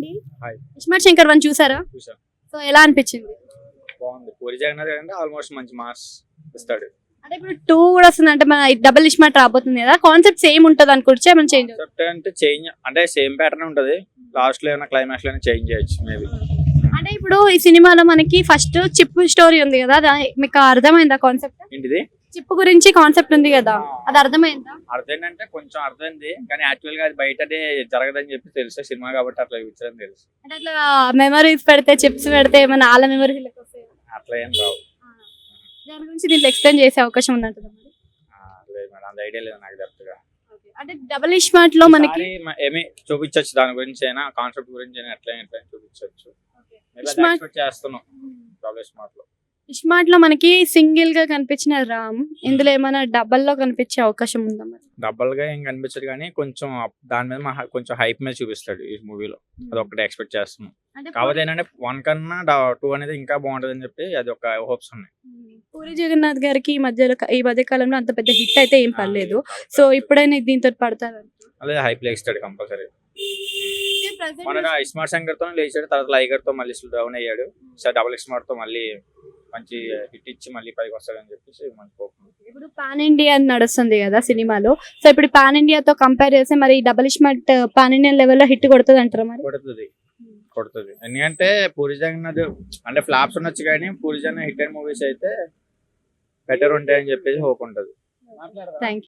అండి. Hi. ISmart Shankar one చూసారా? చూసా. సో ఎలా అనిపించింది? బాగుంది. పూరి జగన్నాథ్ అంటే ఆల్మోస్ట్ మంచి మార్క్స్ ఇస్తాడు. అంటే ఇప్పుడు 2 కూడా వస్తుంది అంటే మన డబుల్ ఇస్మార్ట్ రాబోతుంది కదా, కాన్సెప్ట్ సేమ్ ఉంటుంది అనుకోవచ్చు, ఏమైనా చేంజ్ అవుతుంది? కాన్సెప్ట్ అంటే చేంజ్ అంటే సేమ్ ప్యాటర్న్ ఉంటది. లాస్ట్ లో ఏమైనా క్లైమాక్స్ లో చేంజ్ చేయొచ్చు మేబీ. అంటే ఇప్పుడు ఈ సినిమాలో మనకి ఫస్ట్ చిప్ స్టోరీ ఉంది కదా, మీకు అర్థమైందా కాన్సెప్ట్? ఏంటిది? చిప్ గురించి కాన్సెప్ట్ ఉంది కదా, అది అర్థమైందా? అర్థమైందంటే కొంచెం అర్థమైంది, కానీ యాక్చువల్ గా అది బయటనే జరగదని చెప్పి తెలుసు సినిమా కాబట్టి అట్లా చూపించడం తెలుసు. అంటే అట్లా మెమరీస్ పెడితే చిప్స్ పెడితే ఏమైనా వాళ్ళ మెమరీస్ వస్తాయి, అట్లా ఏం రావు. దాని గురించి దీంట్లో ఎక్స్ప్లెయిన్ చేసే అవకాశం ఉందంటారా మరి? లేదు మేడం, అంత ఐడియా లేదు నాకు డైరెక్ట్ గా. అంటే డబుల్ ఇస్మార్ట్ లో మనకి ఏమి చూపించవచ్చు, దాని గురించి అయినా కాన్సెప్ట్ గురించి అయినా ఎట్లా చూపించవచ్చు. చేస్తున్నాం డబుల్ స్మార్ట్ లో. ఇస్మార్ట్ లో మనకి సింగిల్ గా కనిపించిన రామ్, ఇందులో ఏమైనా డబల్ లో కనిపించే అవకాశం ఉందా మరి? డబల్ గా ఏం కనిపించదు, కానీ కొంచెం దాని మీద కొంచెం హైప్ మీద చూపిస్తాడు ఈ మూవీలో. అది ఒకటి ఎక్స్పెక్ట్ చేస్తున్నాం. కాకపోతే ఏంటంటే 1 కన్నా 2 అనేది ఇంకా బాగుంటది అని చెప్పి అది ఒక హోప్స్ ఉన్నాయి. పూరి జగన్నాథ్ గారికి ఈ మధ్య కాలంలో అంత పెద్ద హిట్ అయితే ఏం పడలేదు. సో ఇప్పుడైనా దీంతో పడతారు? అదే హైప్ లేస్తాడు కంపల్సరీ. మన ఇస్మార్ట్ శంకర్ తో లేచాడు, తర్వాత లైగర్ తో మళ్ళీ డౌన్ అయ్యాడు. సో డబుల్ స్మార్ట్ తో మళ్ళీ మంచి హిట్ ఇచ్చి మళ్ళీ పైకి వస్తాడని చెప్పేసి మంచి హోప్. ఇప్పుడు పాన్ ఇండియా నడుస్తుంది కదా సినిమాలో, సో ఇప్పుడు పాన్ ఇండియాతో కంపేర్ చేస్తే మరి డబుల్ స్మార్ట్ పాన్ ఇండియన్ లెవెల్లో హిట్ కొడుతుంది అంటారా మరి? కొడుతుంది ఎందుకంటే పూరి జగన్నాథ్ అంటే ఫ్లాప్స్ ఉండొచ్చు, కానీ పూరి జగన్నాథ్ హిట్ అయిన మూవీస్ అయితే బెటర్ ఉంటాయని చెప్పేసి హోప్ ఉంటది. Thank you.